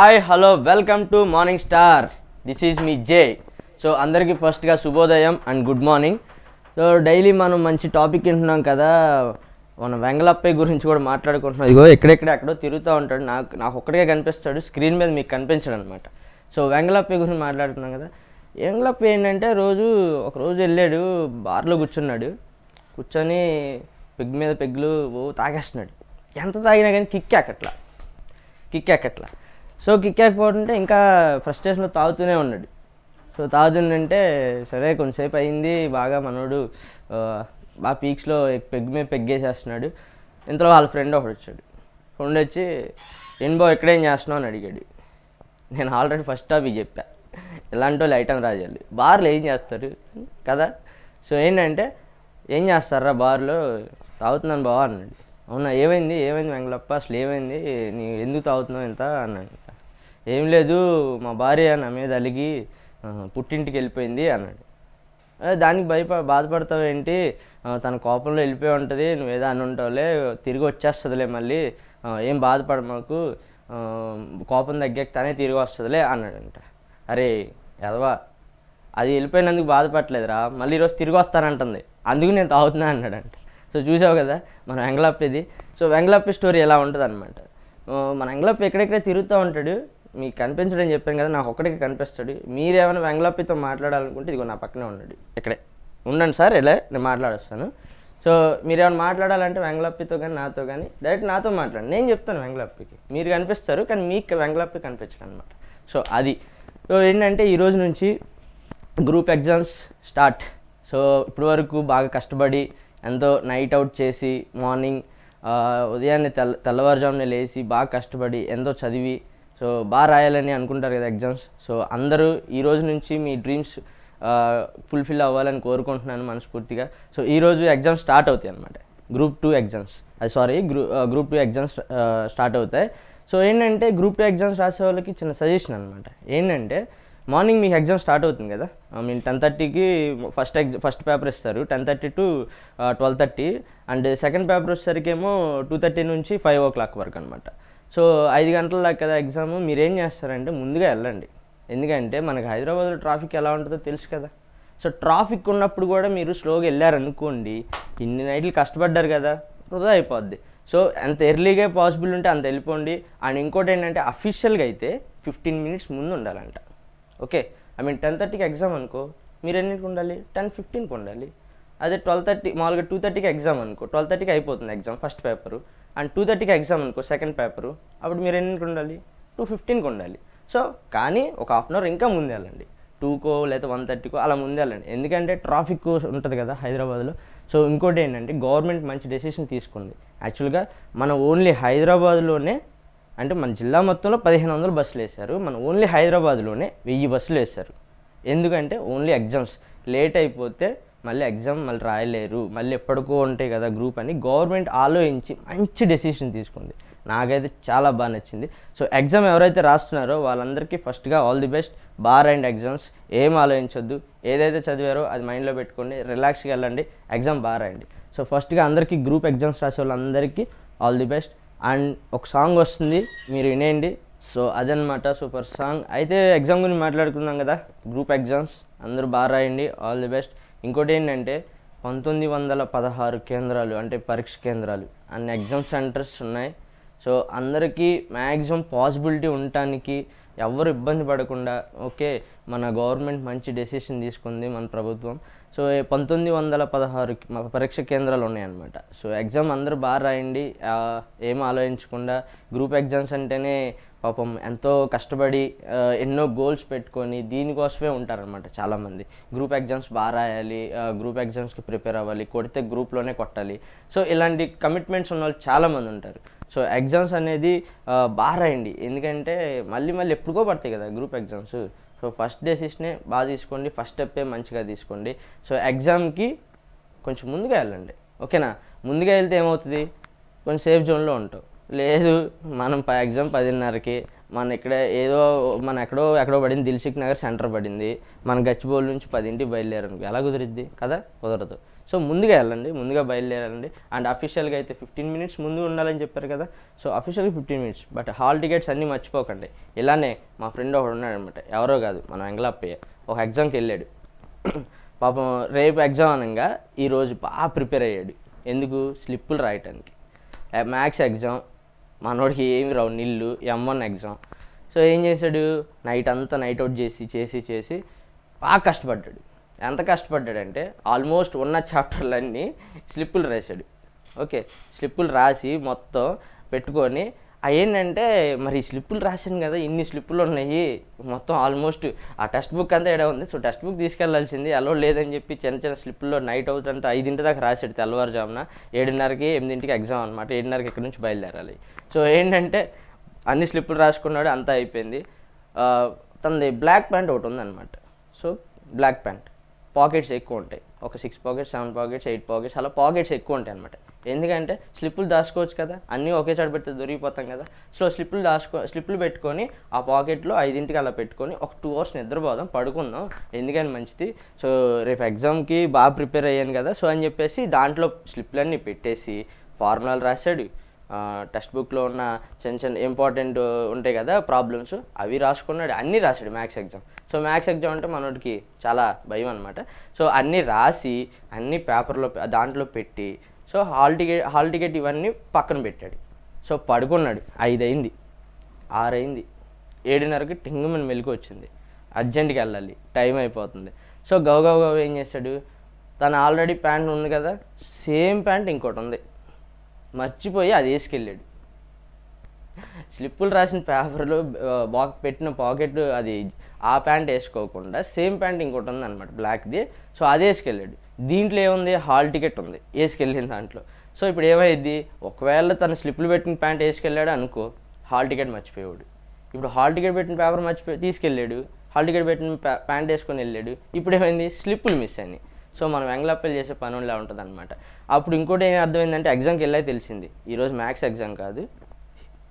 Hi hello welcome to morning star. This is me J. So అందరికీ ఫస్ట్గా శుభోదయం and good morning. So daily మనం మంచి topic వింటున్నాం కదా, మనం వెంగళప్పయ్య గురించి కూడా మాట్లాడుకుంటున్నాం. ఇదిగో ఎక్కడో తిరుగుతూ ఉంటాడు, నాకు ఒక్కడికే కనిపిస్తాడు, స్క్రీన్ మీద మీకు కనిపించడు అనమాట. సో వెంగళప్పయ్య గురించి మాట్లాడుతున్నాం కదా. వెంగళప్పయ్య ఏంటంటే ఒకరోజు వెళ్ళాడు, బార్లో కూర్చొని పెగ్ మీద పెగ్గులు తాగేస్తున్నాడు. ఎంత తాగినా కానీ కిక్ ఎక్కట్లా. సో కిక్ ఎక్కకపోతుంటే ఇంకా ఫ్రస్ట్రేషన్లో తాగుతూనే ఉన్నాడు. సో తాగుతుందంటే సరే కొంతసేపు అయింది, బాగా మనోడు బాగా పీక్స్లో పెగ్ మీద పెగ్గేసేస్తున్నాడు. ఇంతలో వాళ్ళ ఫ్రెండ్ ఒకడు వచ్చాడు. ఫ్రెండ్ వచ్చి ఎక్కడేం చేస్తున్నావు అని అడిగాడు. నేను ఆల్రెడీ ఫస్ట్ టాపిక్ చెప్పా, ఇలాంటి వాళ్ళు ఐటమ్ రాజాలు బార్లో ఏం చేస్తారు కదా. సో ఏంటంటే ఏం చేస్తారా బార్లో, తాగుతున్నాను బావా అన్నాడు. అవునా, ఏమైంది వెంగళప్ప, అసలు ఏమైంది, నీ ఎందుకు తాగుతున్నావు ఇంత అన్నాడు. ఏం లేదు, మా భార్య నా మీద అలిగి పుట్టింటికి వెళ్ళిపోయింది అన్నాడు. దానికి బాధపడతావు ఏంటి, తన కోపంలో వెళ్ళిపోయి ఉంటుంది, నువ్వేదో అని ఉంటావులే, తిరిగి వచ్చేస్తుందిలే మళ్ళీ, ఏం బాధపడ మాకు, కోపం తగ్గాక తనే తిరిగి వస్తుందిలే అన్నాడంట. అరే ఎదవా, అది వెళ్ళిపోయినందుకు బాధపడలేదురా, మళ్ళీ ఈరోజు తిరిగి వస్తానంటుంది, అందుకు నేను తాగుతున్నా అన్నాడంట. సో చూసావు కదా మన వెంగళప్పది. సో వెంగళప్ప స్టోరీ ఎలా ఉంటుంది అనమాట. మన వెంగళప్ప ఎక్కడెక్కడే తిరుగుతూ ఉంటాడు, మీకు కనిపించడం చెప్పాను కదా, నాకు ఒక్కడికి కనిపిస్తాడు. మీరేమైనా వెంగళప్పతో మాట్లాడాలనుకుంటే ఇదిగో నా పక్కనే ఉన్నాడు, ఇక్కడే ఉండండి సార్, ఇలా నేను మాట్లాడొస్తాను. సో మీరేమైనా మాట్లాడాలంటే వెంగళప్పతో కానీ నాతో కానీ డైరెక్ట్ నాతో మాట్లాడండి, నేను చెప్తాను వెంగళప్పకి. మీరు కనిపిస్తారు కానీ మీకు వెంగళప్పకి కనిపించడం అనమాట. సో అది. సో ఏంటంటే ఈరోజు నుంచి గ్రూప్ ఎగ్జామ్స్ స్టార్ట్. సో ఇప్పటి వరకు బాగా కష్టపడి ఎంతో నైట్ అవుట్ చేసి మార్నింగ్ ఉదయాన్నే తెల్లవారుజామునే లేచి బాగా కష్టపడి ఎంతో చదివి సో బాగా రాయాలని అనుకుంటారు కదా ఎగ్జామ్స్. సో అందరూ ఈరోజు నుంచి మీ డ్రీమ్స్ ఫుల్ఫిల్ అవ్వాలని కోరుకుంటున్నాను మనస్ఫూర్తిగా. సో ఈరోజు ఎగ్జామ్స్ స్టార్ట్ అవుతాయి అనమాట, group 2 exams, group 2 exams start అవుతాయి. సో ఏంటంటే గ్రూప్ 2 ఎగ్జామ్స్ రాసే వాళ్ళకి చిన్న సజెషన్ అనమాట. ఏంటంటే మార్నింగ్ మీకు ఎగ్జామ్ స్టార్ట్ అవుతుంది కదా, మీరు 10:30కి ఫస్ట్ పేపర్ ఇస్తారు, 10:30 to 12:30, అండ్ సెకండ్ పేపర్ వచ్చేసరికేమో 2:30 నుంచి 5 o'clock వరకు అనమాట. సో 5 గంటల దాకా కదా ఎగ్జామ్. మీరు ఏం చేస్తారంటే ముందుగా వెళ్ళండి, ఎందుకంటే మనకు హైదరాబాద్లో ట్రాఫిక్ ఎలా ఉంటుందో తెలుసు కదా. సో ట్రాఫిక్ ఉన్నప్పుడు కూడా మీరు స్లోగా వెళ్ళారనుకోండి, ఇన్ని నైట్లు కష్టపడ్డారు కదా, వృధా అయిపోద్ది. సో ఎంత ఎర్లీగా పాసిబుల్ ఉంటే అంత వెళ్ళిపోండి. అండ్ ఇంకోటి ఏంటంటే అఫీషియల్గా అయితే 15 minutes ముందు ఉండాలంట. ఓకే, 10:30కి ఎగ్జామ్ అనుకో, మీరు ఎన్నింటికి ఉండాలి, 10:15కి ఉండాలి. అదే 12:30 మామూలుగా 2:30కి ఎగ్జామ్ అనుకో, 12:30కి అయిపోతుంది ఎగ్జామ్ ఫస్ట్ పేపరు, అండ్ 2:30కి ఎగ్జామ్ అనుకో సెకండ్ పేపరు, అప్పుడు మీరు ఎన్నింటికి ఉండాలి, 2:15కి ఉండాలి. సో కానీ ఒక హాఫ్ అన్ అవర్ ఇంకా ముందు వెళ్ళండి, 2కో లేదా 1:30కో అలా ముందు వెళ్ళండి, ఎందుకంటే ట్రాఫిక్ ఉంటుంది కదా హైదరాబాద్లో. సో ఇంకోటి ఏంటంటే గవర్నమెంట్ మంచి డెసిషన్ తీసుకుంది. యాక్చువల్గా మన ఓన్లీ హైదరాబాద్లోనే, అంటే మన జిల్లా మొత్తంలో 1500 బస్సులు వేశారు, మన ఓన్లీ హైదరాబాద్లోనే 1000 బస్సులు వేశారు. ఎందుకంటే ఓన్లీ ఎగ్జామ్స్ లేట్ అయిపోతే మళ్ళీ ఎగ్జామ్ రాయలేరు, మళ్ళీ ఎప్పటికో ఉంటాయి కదా గ్రూప్ అని గవర్నమెంట్ ఆలోచించి మంచి డెసిషన్ తీసుకుంది. నాకైతే చాలా బాగా నచ్చింది. సో ఎగ్జామ్ ఎవరైతే రాస్తున్నారో వాళ్ళందరికీ ఫస్ట్గా ఆల్ ది బెస్ట్. బాగా రాయండి ఎగ్జామ్స్, ఏం ఆలోచించొద్దు, ఏదైతే చదివారో అది మైండ్లో పెట్టుకోండి, రిలాక్స్గా వెళ్ళండి, ఎగ్జామ్ బాగా రాయండి. సో ఫస్ట్గా అందరికీ గ్రూప్ ఎగ్జామ్స్ రాసే వాళ్ళందరికీ ఆల్ ది బెస్ట్. అండ్ ఒక సాంగ్ వస్తుంది, మీరు వినేయండి. సో అదనమాట సూపర్ సాంగ్. అయితే ఎగ్జామ్ గురించి మాట్లాడుకుందాం కదా, గ్రూప్ ఎగ్జామ్స్ అందరూ బాగా రాయండి, ఆల్ ది బెస్ట్. ఇంకోటి ఏంటంటే 1916 కేంద్రాలు అంటే పరీక్ష కేంద్రాలు అన్ని ఎగ్జామ్ సెంటర్స్ ఉన్నాయి. సో అందరికీ మ్యాక్సిమం పాసిబిలిటీ ఉండటానికి ఎవరు ఇబ్బంది పడకుండా, ఓకే మన గవర్నమెంట్ మంచి డెసిషన్ తీసుకుంది మన ప్రభుత్వం. సో 1916 పరీక్ష కేంద్రాలు ఉన్నాయన్నమాట. సో ఎగ్జామ్ అందరూ బాగా రాయండి, ఏం ఆలోచించకుండా. గ్రూప్ ఎగ్జామ్స్ అంటేనే పాపం ఎంతో కష్టపడి ఎన్నో గోల్స్ పెట్టుకొని దీనికోసమే ఉంటారనమాట చాలామంది. గ్రూప్ ఎగ్జామ్స్ బాగా రాయాలి, గ్రూప్ ఎగ్జామ్స్కి ప్రిపేర్ అవ్వాలి, కొడితే గ్రూప్లోనే కొట్టాలి. సో ఇలాంటి కమిట్మెంట్స్ ఉన్న వాళ్ళు చాలామంది ఉంటారు. సో ఎగ్జామ్స్ అనేది బాగా రాయండి, ఎందుకంటే మళ్ళీ ఎప్పుడుకో పడతాయి కదా గ్రూప్ ఎగ్జామ్స్. సో ఫస్ట్ డెసిషనే బాగా తీసుకోండి, ఫస్ట్ స్టెప్పే మంచిగా తీసుకోండి. సో ఎగ్జామ్కి కొంచెం ముందుగా వెళ్ళండి, ఓకేనా. ముందుగా వెళ్తే ఏమవుతుంది, కొంచెం సేఫ్ జోన్లో ఉంటావు. లేదు మనం ఎగ్జామ్ 10:30కి, మన ఇక్కడ ఏదో మన ఎక్కడో పడింది, దిల్సుఖ్ నగర్ సెంటర్ పడింది, మన గచ్చిబౌలి నుంచి 10ంటికి బయలుదేరాను, ఎలా కుదిరిద్ది కదా, కుదరదు. సో ముందుగా వెళ్ళండి, ముందుగా బయలుదేరండి. అండ్ అఫీషియల్గా అయితే 15 minutes ముందు ఉండాలని చెప్పారు కదా, సో అఫీషియల్గా 15 minutes. బట్ హాల్ టికెట్స్ అన్నీ మర్చిపోకండి. ఇలానే మా ఫ్రెండ్ ఒకడు ఉన్నాడు అనమాట, ఎవరో కాదు మన వెంగళప్పయ్య, ఒక ఎగ్జామ్కి వెళ్ళాడు. పాపం రేపు ఎగ్జామ్ అనగా ఈరోజు బాగా ప్రిపేర్ అయ్యాడు. ఎందుకు? స్లిప్పులు రాయటానికి. మ్యాథ్స్ ఎగ్జామ్, మనోడికి ఏమి రావు, నిల్లు. M1 exam. సో ఏం చేశాడు, నైట్ అంతా నైట్ అవుట్ చేసి బాగా కష్టపడ్డాడు. ఎంత కష్టపడ్డాడంటే ఆల్మోస్ట్ ఉన్న చాప్టర్లన్నీ స్లిప్పులు రాశాడు. ఓకే, స్లిప్పులు రాసి మొత్తం పెట్టుకొని ఏంటంటే మరి స్లిప్పులు రాశాను కదా, ఇన్ని స్లిప్పులు ఉన్నాయి మొత్తం, ఆల్మోస్ట్ ఆ టెక్స్ట్ బుక్ అంతా ఏడా ఉంది. సో టెక్స్ట్ బుక్ తీసుకెళ్లాల్సింది, అలో లేదని చెప్పి చిన్న స్లిప్పుల్లో నైట్ అవుట్ అంతా 5 దాకా రాశాడు. తెల్లవారుజామున 7:30కి 8ంటికి ఎగ్జామ్ అనమాట. 7:30కి ఇక్కడ నుంచి బయలుదేరాలి. సో ఏంటంటే అన్ని స్లిప్పులు రాసుకున్నాడు, అంతా అయిపోయింది. తనది బ్లాక్ ప్యాంట్ ఒకటి ఉందన్నమాట. సో బ్లాక్ ప్యాంట్ పాకెట్స్ ఎక్కువ ఉంటాయి, ఒక 6 pockets 7 pockets 8 pockets అలా పాకెట్స్ ఎక్కువ ఉంటాయి అనమాట. ఎందుకంటే స్లిప్పులు దాచుకోవచ్చు కదా, అన్నీ ఒకేసారి పెడితే దొరికిపోతాం కదా. సో స్లిప్పులు పెట్టుకొని ఆ పాకెట్లో 5ంటికి అలా పెట్టుకొని ఒక 2 hours నిద్రపోదాం, పడుకుందాం, ఎందుకని మంచిది. సో రేపు ఎగ్జామ్కి బాగా ప్రిపేర్ అయ్యాను కదా, సో అని చెప్పేసి దాంట్లో స్లిప్లన్నీ పెట్టేసి ఫార్ములాలు రాశాడు. టెక్స్ట్ బుక్లో ఉన్న చిన్న ఇంపార్టెంట్ ఉంటాయి కదా ప్రాబ్లమ్స్, అవి రాసుకున్నాడు, అన్నీ రాశాడు maths exam. So maths exam అంటే మనోడికి చాలా భయం అనమాట. సో అన్నీ రాసి అన్ని పేపర్లో దాంట్లో పెట్టి సో హాల్ టికెట్ ఇవన్నీ పక్కన పెట్టాడు. సో పడుకున్నాడు. 5 అయింది, 6 అయింది, 7:30కి టింగుమని మెలకు వచ్చింది, అర్జెంట్కి వెళ్ళాలి, టైం అయిపోతుంది. సో గవ ఏం చేశాడు, తను ఆల్రెడీ ప్యాంట్ ఉంది కదా, సేమ్ ప్యాంట్ ఇంకోటి ఉంది, మర్చిపోయి అది వేసుకెళ్ళాడు. స్లిప్పులు రాసిన పేపర్లు పెట్టిన పాకెట్ అది ఆ ప్యాంట్ వేసుకోకుండా సేమ్ ప్యాంట్ ఇంకోటి ఉంది అనమాట, బ్లాక్ది. సో అది వేసుకెళ్ళాడు. దీంట్లో ఏముంది, హాల్ టికెట్ ఉంది వేసుకెళ్ళిన దాంట్లో. సో ఇప్పుడు ఏమైంది, ఒకవేళ తను స్లిప్పులు పెట్టిన ప్యాంట్ వేసుకెళ్ళాడు అనుకో, హాల్ టికెట్ మర్చిపోయాడు. ఇప్పుడు హాల్ టికెట్ పెట్టిన పేపర్ తీసుకెళ్ళాడు, హాల్ టికెట్ పెట్టిన ప్యాంట్ వేసుకొని వెళ్ళాడు. ఇప్పుడు ఏమైంది, స్లిప్పులు మిస్ అయినాయి. సో మనం వెంగళప్పలు చేసే పనులా ఉంటుంది అనమాట. అప్పుడు ఇంకోటి ఏమి అర్థమైందంటే ఎగ్జామ్కి వెళ్ళే తెలిసింది, ఈరోజు మ్యాథ్స్ ఎగ్జామ్ కాదు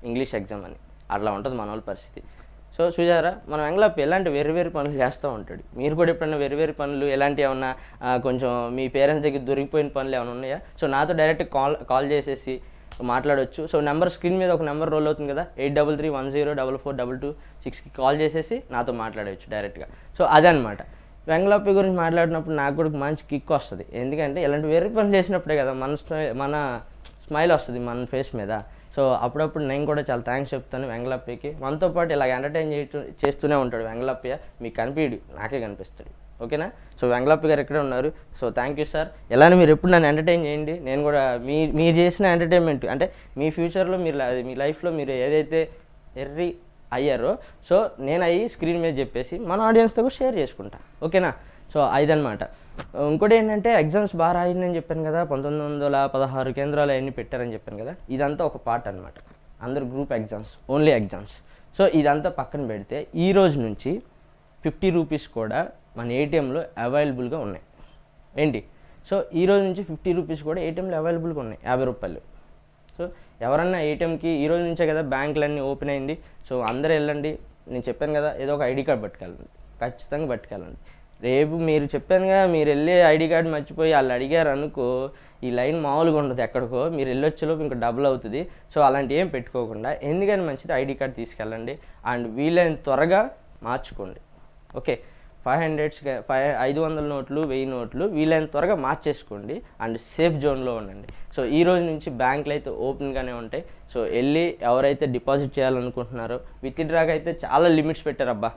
ఇంగ్లీష్ ఎగ్జామ్ అని. అట్లా ఉంటుంది మన వాళ్ళ పరిస్థితి. సో చూసారా, మనం వెంగళప్ప ఎలాంటి వేరు పనులు చేస్తూ ఉంటాడు. మీరు కూడా ఎప్పుడైనా వేరు పనులు ఎలాంటి ఏమన్నా కొంచెం మీ పేరెంట్స్ దగ్గర దొరికిపోయిన పనులు ఏమైనా ఉన్నాయా? సో నాతో డైరెక్ట్ కాల్ చేసేసి మాట్లాడవచ్చు. సో నెంబర్ స్క్రీన్ మీద ఒక నెంబర్ రోల్ అవుతుంది కదా, 8331044226కి కాల్ చేసేసి నాతో మాట్లాడవచ్చు డైరెక్ట్గా. సో అదనమాట. వెంగళప్ప గురించి మాట్లాడినప్పుడు నాకు కూడా మంచి కిక్ వస్తుంది. ఎందుకంటే ఇలాంటి వేరే పనులు చేసినప్పుడే కదా మన స్మైల్ వస్తుంది మన ఫేస్ మీద. సో అప్పుడప్పుడు నేను కూడా చాలా థ్యాంక్స్ చెప్తాను వెంగళప్పకి. మనతో పాటు ఇలా ఎంటర్టైన్ చేస్తూనే ఉంటాడు వెంగళప్పయ్య. మీకు కనిపించడు, నాకే కనిపిస్తాడు. ఓకేనా? సో వెంగళప్ప గారు ఎక్కడే ఉన్నారు. So thank you sir. ఎలానే మీరు ఎప్పుడు నన్ను ఎంటర్టైన్ చేయండి. నేను కూడా మీరు చేసిన ఎంటర్టైన్మెంట్ అంటే మీ ఫ్యూచర్లో మీ లైఫ్లో మీరు ఏదైతే అయ్యారో సో నేను అయ్యి స్క్రీన్ మీద చెప్పేసి మన ఆడియన్స్తో కూడా షేర్ చేసుకుంటా. ఓకేనా? సో అదనమాట. ఇంకోటి ఏంటంటే ఎగ్జామ్స్ బాగా రాయిందని చెప్పాను కదా, 1916 కేంద్రాలు అవన్నీ పెట్టారని చెప్పాను కదా, ఇదంతా ఒక పార్ట్ అనమాట. అందరు group exams, only exams. So ఇదంతా పక్కన పెడితే ఈ రోజు నుంచి 50 రూపీస్ కూడా మన ఏటీఎంలో అవైలబుల్గా ఉన్నాయి. ఏంటి? సో ఈ రోజు నుంచి 50 రూపీస్ కూడా ఏటీఎంలో అవైలబుల్గా ఉన్నాయి, 50 రూపాయలు. సో ఎవరన్నా ఏటీఎంకి ఈ రోజు నుంచే కదా బ్యాంకులన్నీ ఓపెన్ అయింది. సో అందరూ వెళ్ళండి. నేను చెప్పాను కదా, ఏదో ఒక ఐడి కార్డ్ పట్టుకెళ్ళండి, ఖచ్చితంగా పట్టుకెళ్ళండి. రేపు మీరు చెప్పానుగా, మీరు వెళ్ళి ఐడి కార్డు మర్చిపోయి వాళ్ళు అడిగారు అనుకో, ఈ లైన్ మామూలుగా ఉండదు, ఎక్కడికో మీరు వెళ్ళొచ్చేలోపు ఇంకా డబుల్ అవుతుంది. సో అలాంటి ఏం పెట్టుకోకుండా ఎందుకని మంచిది ఐడి కార్డు తీసుకెళ్ళండి. అండ్ వీలైన త్వరగా మార్చుకోండి. ఓకే, 500 నోట్లు 1000 నోట్లు వీలైన త్వరగా మార్చేసుకోండి. అండ్ సేఫ్ జోన్లో ఉండండి. సో ఈ రోజు నుంచి బ్యాంకులు అయితే ఓపెన్గానే ఉంటాయి. సో వెళ్ళి ఎవరైతే డిపాజిట్ చేయాలనుకుంటున్నారో, విత్డ్రాగా అయితే చాలా లిమిట్స్ పెట్టారబ్బా.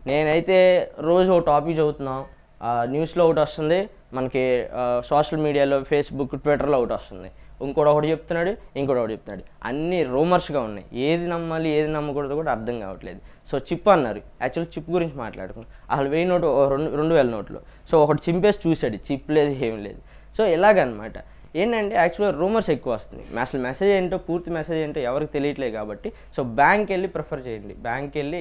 నేనైతే రోజు ఒక టాపిక్ చదువుతున్నాం, న్యూస్లో ఒకటి వస్తుంది, మనకి సోషల్ మీడియాలో ఫేస్బుక్ ట్విట్టర్లో ఒకటి వస్తుంది, ఒకటి చెప్తున్నాడు, ఇంకోటి చెప్తున్నాడు, అన్నీ రూమర్స్గా ఉన్నాయి. ఏది నమ్మాలి ఏది నమ్మకూడదు కూడా అర్థం కావట్లేదు. సో చిప్ అన్నారు, యాక్చువల్లీ చిప్ గురించి మాట్లాడుకున్నాం. అసలు 1000 నోటు 2000 నోట్లు. సో ఒకటి చింపేసి చూశాడు, చిప్ లేదు ఏం లేదు. సో ఇలాగనమాట. ఏంటంటే యాక్చువల్గా రూమర్స్ ఎక్కువ వస్తుంది. అసలు మెసేజ్ ఏంటో, పూర్తి మెసేజ్ ఏంటో ఎవరికి తెలియట్లేదు. కాబట్టి సో బ్యాంక్ వెళ్ళి ప్రిఫర్ చేయండి. బ్యాంక్ వెళ్ళి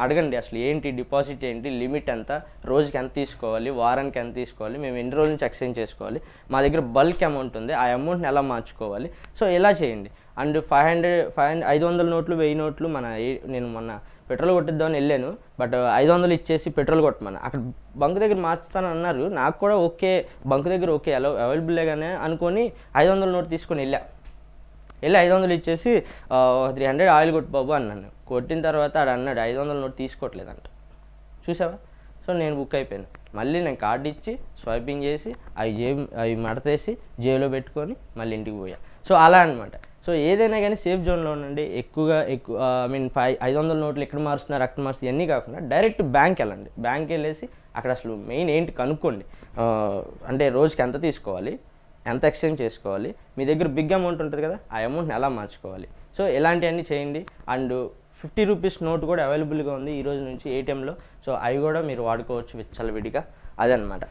అడగండి అసలు ఏంటి డిపాజిట్ ఏంటి, లిమిట్ ఎంత, రోజుకి ఎంత తీసుకోవాలి, వారానికి ఎంత తీసుకోవాలి, మేము ఎన్ని రోజుల నుంచి ఎక్స్చేంజ్ చేసుకోవాలి, మా దగ్గర బల్క్ అమౌంట్ ఉంది, ఆ అమౌంట్ని ఎలా మార్చుకోవాలి. సో ఇలా చేయండి. అండ్ 500 నోట్లు 1000 నోట్లు నేను మొన్న పెట్రోల్ కొట్టిద్దామని వెళ్ళాను. బట్ 500 ఇచ్చేసి పెట్రోల్ కొట్టమని అక్కడ బంక్ దగ్గర మార్చుతాను అన్నారు. నాకు కూడా ఓకే, బంక్ దగ్గర ఓకే అవైలబుల్గానే అనుకొని 500 నోట్ తీసుకొని వెళ్ళి 500 ఇచ్చేసి 300 ఆయిల్ కొట్టు బాబు అన్నాను. కొట్టిన తర్వాత ఆడు అన్నాడు 500 నోట్ తీసుకోవట్లేదంట. చూసావా? సో నేను బుక్ అయిపోయాను. మళ్ళీ నేను కార్డు ఇచ్చి స్వైపింగ్ చేసి అవి మడతేసి జేబులో పెట్టుకొని మళ్ళీ ఇంటికి పోయా. సో అలా అనమాట. సో ఏదైనా కానీ సేఫ్ జోన్లో ఉండండి. ఎక్కువ 500 నోట్లు ఎక్కడ మారుస్తున్నారు అక్కడ మారుస్తుంది ఇవన్నీ కాకుండా డైరెక్ట్ బ్యాంక్ వెళ్ళండి. బ్యాంక్ వెళ్ళేసి అక్కడ అసలు మెయిన్ ఏంటి కనుక్కోండి. అంటే రోజుకి ఎంత తీసుకోవాలి, ఎంత ఎక్స్చేంజ్ చేసుకోవాలి, మీ దగ్గర బిగ్ అమౌంట్ ఉంటుంది కదా ఆ అమౌంట్ని ఎలా మార్చుకోవాలి. సో ఇలాంటివన్నీ చేయండి. అండ్ 50 రూపీస్ నోట్ కూడా అవైలబుల్గా ఉంది ఈ రోజు నుంచి ఏటీఎంలో. సో అవి కూడా మీరు వాడుకోవచ్చు విచ్చలవిడిగా. అదనమాట.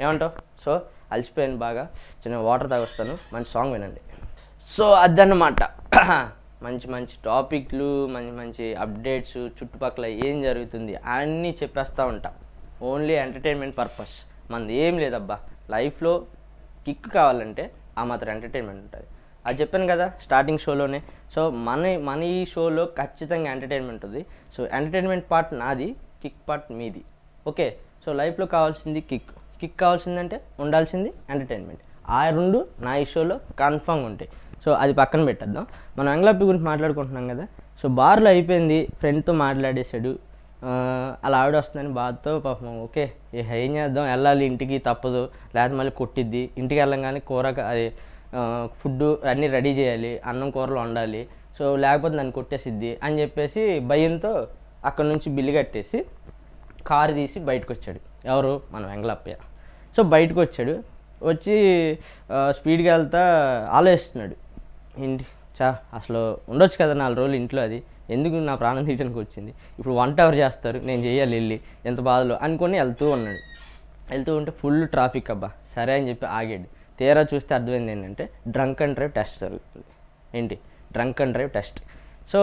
ఏమంటావు? సో అలసిపోయాను బాగా, చిన్న వాటర్ తాగొస్తాను, మంచి సాంగ్ వినండి. సో అదన్నమాట. మంచి మంచి టాపిక్లు, మంచి మంచి అప్డేట్స్, చుట్టుపక్కల ఏం జరుగుతుంది అన్నీ చెప్పేస్తూ ఉంటాం. ఓన్లీ ఎంటర్టైన్మెంట్ పర్పస్, మనది ఏం లేదబ్బా. లైఫ్లో కిక్ కావాలంటే ఆ మాత్రం ఎంటర్టైన్మెంట్ ఉంటుంది. అది చెప్పాను కదా స్టార్టింగ్ షోలోనే. సో మన ఈ షోలో ఖచ్చితంగా ఎంటర్టైన్మెంట్ ఉంది. సో ఎంటర్టైన్మెంట్ పార్ట్ నాది, కిక్ పార్ట్ మీది. ఓకే. సో లైఫ్లో కావాల్సింది కిక్ కావాల్సిందంటే ఉండాల్సింది ఎంటర్టైన్మెంట్. ఆ రెండు నా ఈ షోలో కన్ఫామ్గా ఉంటాయి. సో అది పక్కన పెట్టేద్దాం. మనం వెంగళప్పి గురించి మాట్లాడుకుంటున్నాం కదా. సో బార్లో అయిపోయింది, ఫ్రెండ్తో మాట్లాడేశాడు. అలా ఆవిడ వస్తుందని బాధతో పాపం ఓకే ఏం చేద్దాం, వెళ్ళాలి ఇంటికి తప్పదు, లేకపోతే మళ్ళీ కొట్టిద్ది. ఇంటికి వెళ్ళంగానే అది ఫుడ్ అన్నీ రెడీ చేయాలి, అన్నం కూరలు వండాలి. సో లేకపోతే నన్ను కొట్టేసిద్ది అని చెప్పేసి భయంతో అక్కడ నుంచి బిల్లు కట్టేసి కారు తీసి బయటకు వచ్చాడు. ఎవరు? మన వెంగళప్పయ్య. సో బయటకు వచ్చాడు. వచ్చి స్పీడ్గా వెళ్తా ఆలోచిస్తున్నాడు. అసలు ఉండొచ్చు కదా 4 రోజులు ఇంట్లో, అది ఎందుకు నా ప్రాణం తీయడానికి వచ్చింది, ఇప్పుడు వంట ఎవరు చేస్తారు, నేను చేయాలి వెళ్ళి, ఎంత బాధలో అనుకొని వెళ్తూ ఉన్నాడు. వెళ్తూ ఉంటే ఫుల్ ట్రాఫిక్. అబ్బా సరే అని చెప్పి ఆగాడు. తీరా చూస్తే అర్థమైంది ఏంటంటే డ్రంక్ అండ్ డ్రైవ్ టెస్ట్ జరుగుతుంది. ఏంటి? Drunk and drive test. So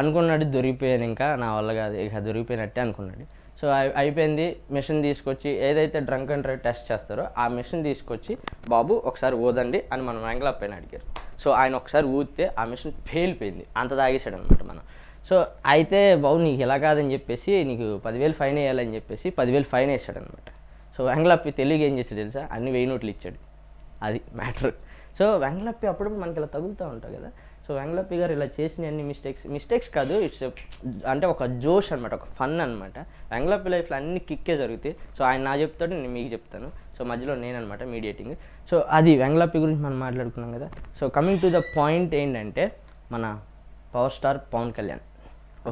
అనుకున్నాడు దొరికిపోయాను, ఇంకా నా వల్ల కాదు, ఇక దొరికిపోయినట్టే అనుకున్నాడు. సో అయిపోయింది. మిషన్ తీసుకొచ్చి ఏదైతే డ్రంక్ అండ్ డ్రైవ్ టెస్ట్ చేస్తారో ఆ మిషన్ తీసుకొచ్చి బాబు ఒకసారి ఊదండి అని మనం వెంగళప్పయ్యని అడిగారు. సో ఆయన ఒకసారి ఊదితే ఆ మిషన్ పేలిపోయింది. అంత తాగేసాడు అనమాట మనం. సో అయితే బాబు నీకు ఇలా కాదని చెప్పేసి నీకు 10,000 ఫైన్ వేయాలని చెప్పేసి 10,000 ఫైన్ వేసాడు అనమాట. సో వెంగళప్పి తెలియక ఏం చేశాడు తెలుసా? అన్ని 1000 నోట్లు ఇచ్చాడు. అది మ్యాటర్. సో వెంగళప్పి అప్పుడప్పుడు మనకి ఇలా తగులుతూ ఉంటాయి కదా. సో వెంగళప్పి గారు ఇలా చేసిన అన్ని మిస్టేక్స్ కాదు, ఇట్స్ అంటే ఒక జోష్ అనమాట, ఒక ఫన్ అనమాట. వెంగళప్పి లైఫ్లో అన్ని కిక్కే జరుగుతాయి. సో ఆయన నా చెప్తాడు, నేను మీకు చెప్తాను. సో మధ్యలో నేననమాట మీడియేటింగ్. సో అది వెంగళప్పి గురించి మనం మాట్లాడుకున్నాం కదా. So coming to the point ఏంటంటే మన power star Pawan Kalyan.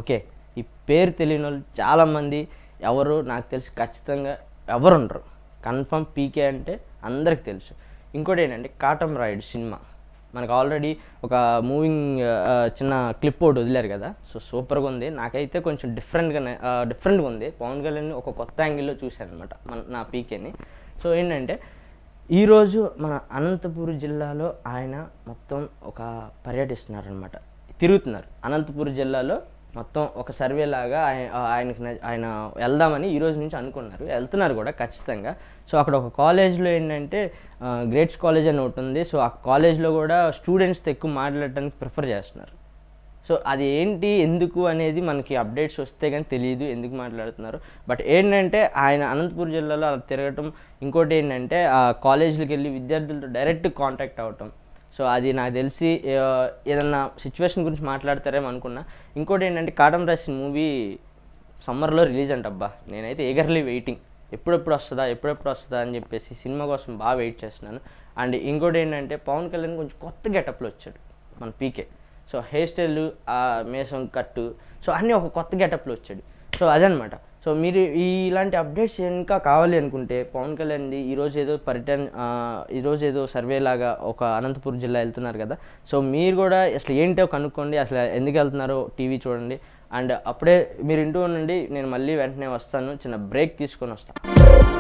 Okay, ఈ పేరు తెలియని వాళ్ళు చాలామంది ఎవరు నాకు తెలిసి ఖచ్చితంగా ఎవరు ఉండరు. కన్ఫర్మ్ పీకే అంటే అందరికి తెలుసు. ఇంకోటి ఏంటంటే కాటం రాయుడు సినిమా మనకు ఆల్రెడీ ఒక మూవింగ్ చిన్న క్లిప్ ఒకటి వదిలేరు కదా. సో సూపర్గా ఉంది. నాకైతే కొంచెం డిఫరెంట్గా ఉంది. పవన్ కళ్యాణ్ ఒక కొత్త యాంగిల్లో చూశాను అనమాట నా పీకేని. సో ఏంటంటే ఈరోజు మన అనంతపురం జిల్లాలో ఆయన మొత్తం ఒక పర్యటిస్తున్నారనమాట, తిరుగుతున్నారు. అనంతపురం జిల్లాలో మొత్తం ఒక సర్వే లాగా ఆయన వెళ్దామని ఈరోజు నుంచి అనుకున్నారు, వెళ్తున్నారు కూడా ఖచ్చితంగా. సో అక్కడ ఒక కాలేజ్లో ఏంటంటే గ్రేట్స్ కాలేజ్ అని ఒకటి ఉంది. సో ఆ కాలేజ్లో కూడా స్టూడెంట్స్తో ఎక్కువ మాట్లాడటానికి ప్రిఫర్ చేస్తున్నారు. సో అది ఏంటి ఎందుకు అనేది మనకి అప్డేట్స్ వస్తే కానీ తెలియదు ఎందుకు మాట్లాడుతున్నారు. బట్ ఏంటంటే ఆయన అనంతపురం జిల్లాలో అలా తిరగటం, ఇంకోటి ఏంటంటే ఆ కాలేజీలకు వెళ్ళి విద్యార్థులతో డైరెక్ట్ కాంటాక్ట్ అవ్వటం. సో అది నాకు తెలిసి ఏదన్నా సిచ్యువేషన్ గురించి మాట్లాడతారేమో అనుకున్నా. ఇంకోటి ఏంటంటే కాటం రాసిన మూవీ సమ్మర్లో రిలీజ్ అంటబ్బా. నేనైతే ఈగర్లీ వెయిటింగ్, ఎప్పుడెప్పుడు వస్తుందా అని చెప్పేసి సినిమా కోసం బాగా వెయిట్ చేస్తున్నాను. అండ్ ఇంకోటి ఏంటంటే పవన్ కళ్యాణ్ కొంచెం కొత్త గెటప్లో వచ్చాడు మన పీకే. సో హెయిర్ స్టైల్, మేసం కట్టు, సో అన్నీ ఒక కొత్త గెటప్లో వచ్చాడు. సో అదనమాట. సో మీరు ఇలాంటి అప్డేట్స్ ఇంకా కావాలి అనుకుంటే పవన్ కళ్యాణ్ది ఈరోజు ఏదో సర్వే లాగా ఒక అనంతపురం జిల్లా వెళ్తున్నారు కదా. సో మీరు కూడా అసలు ఏంటో కనుక్కోండి, అసలు ఎందుకు వెళ్తున్నారో టీవీ చూడండి. అండ్ అప్పుడే మీరు ఇంటూ ఉండండి, నేను మళ్ళీ వెంటనే వస్తాను, చిన్న బ్రేక్ తీసుకొని వస్తాను.